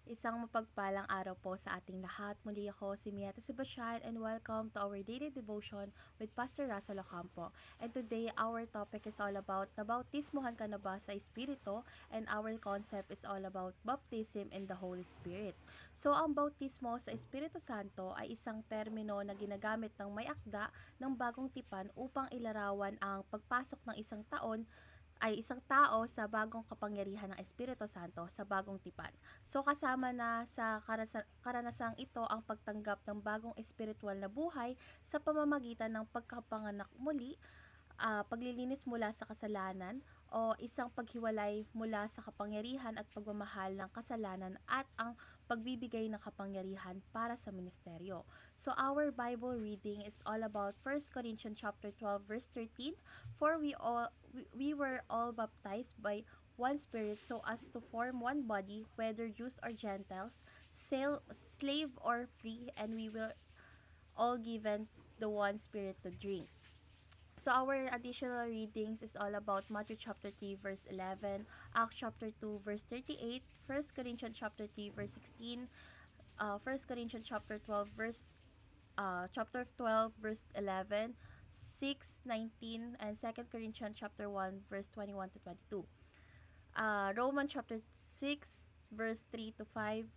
Isang mapagpalang araw po sa ating lahat. Muli ako si Mieta Sebastian and welcome to our daily devotion with Pastor Russell Ocampo. And today, our topic is all about nabautismohan ka na ba sa Espiritu, and our concept is all about baptism in the Holy Spirit. So, ang bautismo sa Espiritu Santo ay isang termino na ginagamit ng may akda ng bagong tipan upang ilarawan ang pagpasok ng isang tao sa bagong kapangyarihan ng Espiritu Santo sa bagong tipan. So kasama na sa karanasang ito ang pagtanggap ng bagong espiritual na buhay sa pamamagitan ng pagkapanganak muli, paglilinis mula sa kasalanan, o isang paghiwalay mula sa kapangyarihan at pagmamahal ng kasalanan at ang pagbibigay ng kapangyarihan para sa ministeryo. So our Bible reading is all about 1 Corinthians chapter 12 verse 13. For we were all baptized by one Spirit so as to form one body, whether Jews or Gentiles, slave or free, and we were all given the one Spirit to drink. So our additional readings is all about Matthew chapter 3 verse 11, Acts chapter 2 verse 38, 1 Corinthians chapter 3 verse 16, 1 Corinthians chapter 12 verse 11, 6:19, and 2 Corinthians chapter 1 verse 21 to 22. Romans chapter 6 verse 3 to 5,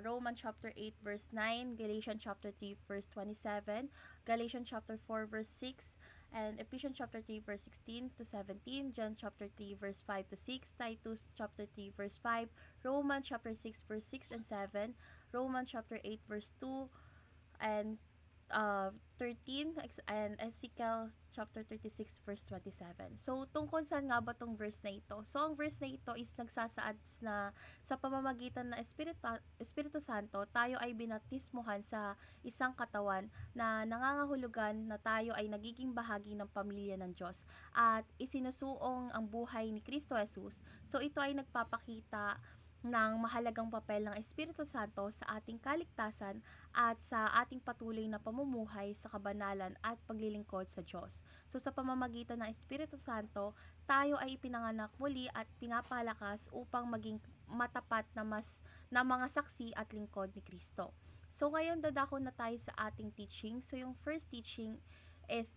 Romans chapter 8 verse 9, Galatians chapter 3 verse 27, Galatians chapter 4 verse 6, and Ephesians chapter 3 verse 16 to 17, John chapter 3 verse 5 to 6, Titus chapter 3 verse 5, Romans chapter 6 verse 6 and 7, Romans chapter 8 verse 2 and 13, and Ezekiel chapter 36 verse 27. So tungkol saan nga ba tong verse na ito? So ang verse na ito is nagsasaad na sa pamamagitan ng Espiritu Santo, tayo ay binaptismohan sa isang katawan na nangangahulugan na tayo ay nagiging bahagi ng pamilya ng Diyos at isinusuong ang buhay ni Kristo Jesus. So ito ay nagpapakita ng mahalagang papel ng Espiritu Santo sa ating kaligtasan at sa ating patuloy na pamumuhay sa kabanalan at paglilingkod sa Diyos. So sa pamamagitan ng Espiritu Santo, tayo ay ipinanganak muli at pinapalakas upang maging matapat na mga saksi at lingkod ni Kristo. So ngayon dadako na tayo sa ating teaching. So yung first teaching is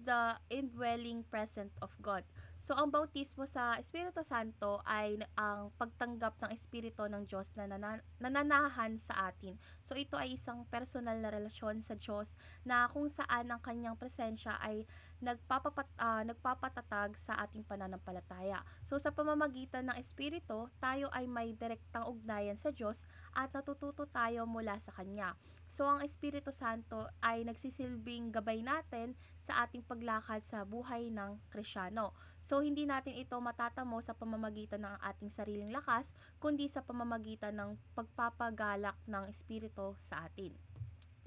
the indwelling presence of God. So, ang bautismo sa Espiritu Santo ay ang pagtanggap ng Espiritu ng Diyos na nananahan sa atin. So, ito ay isang personal na relasyon sa Diyos na kung saan ang kanyang presensya ay nagpapatatag sa ating pananampalataya. So, sa pamamagitan ng Espiritu, tayo ay may direktang ugnayan sa Diyos at natututo tayo mula sa Kanya. So, ang Espiritu Santo ay nagsisilbing gabay natin sa ating paglakad sa buhay ng Kristyano. So, hindi natin ito matatamo sa pamamagitan ng ating sariling lakas, kundi sa pamamagitan ng pagpapagalak ng Espiritu sa atin.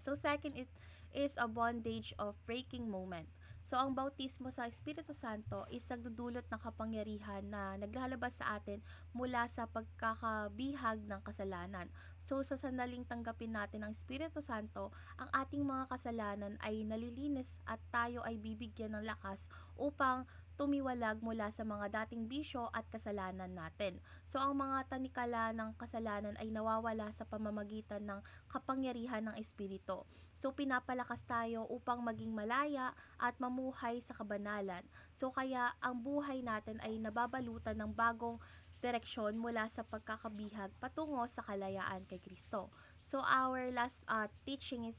So, second, it is a bondage of breaking moment. So, ang bautismo sa Espiritu Santo is nagdudulot ng kapangyarihan na naglalabas sa atin mula sa pagkakabihag ng kasalanan. So, sa sandaling tanggapin natin ang Espiritu Santo, ang ating mga kasalanan ay nalilinis at tayo ay bibigyan ng lakas upang tumiwalag mula sa mga dating bisyo at kasalanan natin. So, ang mga tanikala ng kasalanan ay nawawala sa pamamagitan ng kapangyarihan ng Espiritu. So, pinapalakas tayo upang maging malaya at mamuhay sa kabanalan. So, kaya ang buhay natin ay nababalutan ng bagong direksyon mula sa pagkakabihag patungo sa kalayaan kay Kristo. So, our last teaching is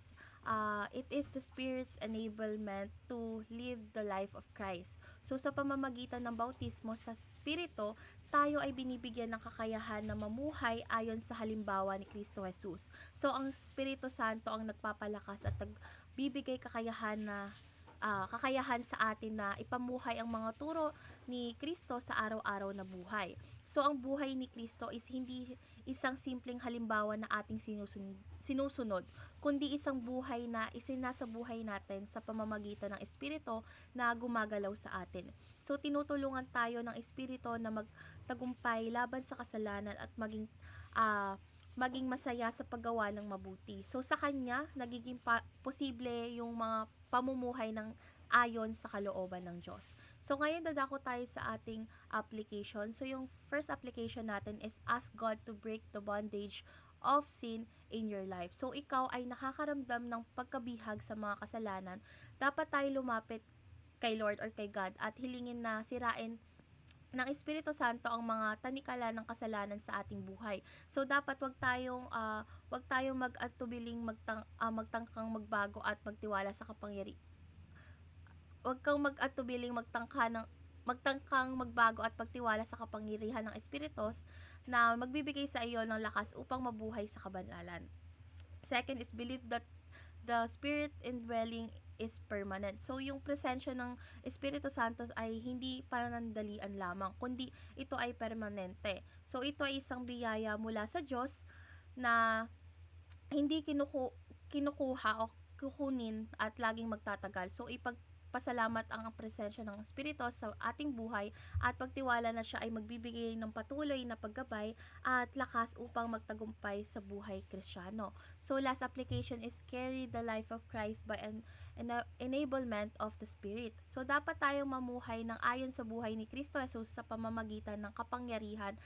it is the Spirit's enablement to live the life of Christ. So, sa pamamagitan ng bautismo sa Espiritu, tayo ay binibigyan ng kakayahan na mamuhay ayon sa halimbawa ni Kristo Jesus. So, ang Espiritu Santo ang nagpapalakas at nagbibigay kakayahan sa atin na ipamuhay ang mga turo ni Kristo sa araw-araw na buhay. So, ang buhay ni Kristo is hindi isang simpleng halimbawa na ating sinusunod, kundi isang buhay na isinasa buhay natin sa pamamagitan ng Espiritu na gumagalaw sa atin. So, tinutulungan tayo ng Espiritu na magtagumpay laban sa kasalanan at maging masaya sa paggawa ng mabuti. So, sa Kanya, nagiging posible yung mga pamumuhay ng ayon sa kalooban ng Diyos. So ngayon dadako tayo sa ating application. So yung first application natin is ask God to break the bondage of sin in your life. So ikaw ay nakakaramdam ng pagkabihag sa mga kasalanan, dapat tayo lumapit kay Lord or kay God at hilingin na sirain ng Espiritu Santo ang mga tanikala ng kasalanan sa ating buhay. So dapat wag tayong mag-atubiling magtangkang magbago at magtiwala sa wag kang mag-atubiling magtangkang magbago at pagtiwala sa kapangyarihan ng Espiritus na magbibigay sa iyo ng lakas upang mabuhay sa kabanalan. Second is believe that the Spirit indwelling is permanent. So, yung presensya ng Espiritu Santo ay hindi panandalian lamang, kundi ito ay permanente. So, ito ay isang biyaya mula sa Diyos na hindi kinukuha o kukunin at laging magtatagal. So, ipagpasalamat ang presensya ng Espiritu sa ating buhay at pagtiwala na siya ay magbibigay ng patuloy na paggabay at lakas upang magtagumpay sa buhay Kristiyano. So, last application is carry the life of Christ by an enablement of the Spirit. So, dapat tayong mamuhay ng ayon sa buhay ni Kristo Jesus sa pamamagitan ng kapangyarihan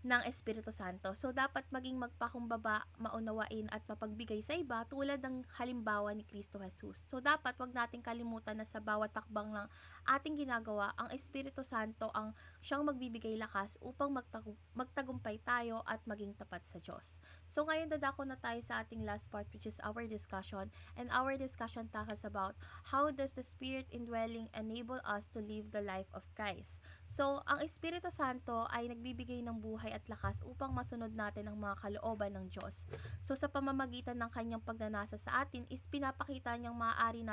ng Espiritu Santo. So, dapat maging magpakumbaba, maunawain at mapagbigay sa iba tulad ng halimbawa ni Kristo Jesus. So, dapat wag nating kalimutan na sa bawat takbang ng ating ginagawa, ang Espiritu Santo ang siyang magbibigay lakas upang magtagumpay tayo at maging tapat sa Diyos. So, ngayon dadako na tayo sa ating last part, which is our discussion. And our discussion tackles about how does the Spirit indwelling enable us to live the life of Christ. So, ang Espiritu Santo ay nagbibigay ng buhay at lakas upang masunod natin ang mga kalooban ng Diyos. So, sa pamamagitan ng kanyang pagnanasa sa atin is pinapakita niyang maaari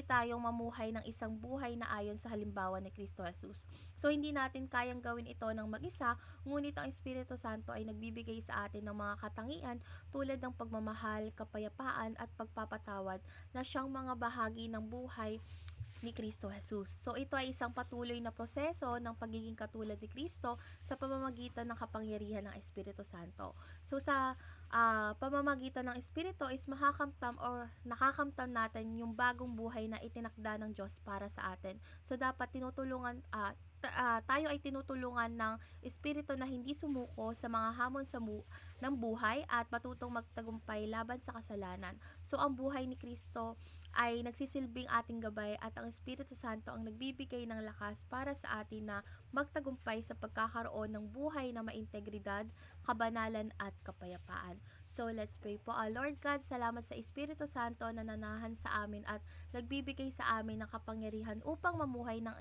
tayong mamuhay ng isang buhay na ayon sa halimbawa ni Kristo Jesus. So, hindi natin kayang gawin ito ng mag-isa, ngunit ang Espiritu Santo ay nagbibigay sa atin ng mga katangian tulad ng pagmamahal, kapayapaan at pagpapatawad na siyang mga bahagi ng buhay ni Kristo Jesus. So, ito ay isang patuloy na proseso ng pagiging katulad ni Kristo sa pamamagitan ng kapangyarihan ng Espiritu Santo. So, sa pamamagitan ng Espiritu is nakakamtan natin yung bagong buhay na itinakda ng Diyos para sa atin. So, dapat tayo ay tinutulungan ng Espiritu na hindi sumuko sa mga hamon ng buhay at matutong magtagumpay laban sa kasalanan. So, ang buhay ni Kristo ay nagsisilbing ating gabay at ang Espiritu Santo ang nagbibigay ng lakas para sa atin na magtagumpay sa pagkakaroon ng buhay na maintegridad, kabanalan at kapayapaan. So let's pray po. Lord God, salamat sa Espiritu Santo na nanahan sa amin at nagbibigay sa amin ng kapangyarihan upang mamuhay ng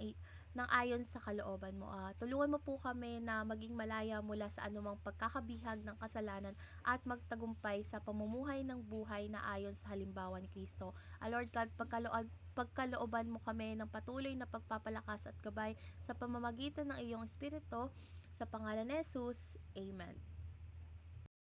ayon sa kalooban mo. Tulungan mo po kami na maging malaya mula sa anumang pagkakabihag ng kasalanan at magtagumpay sa pamumuhay ng buhay na ayon sa halimbawa ni Kristo. Lord God, pagkalooban mo kami ng patuloy na pagpapalakas at gabay sa pamamagitan ng iyong Espiritu. Sa pangalan ni Jesus, Amen.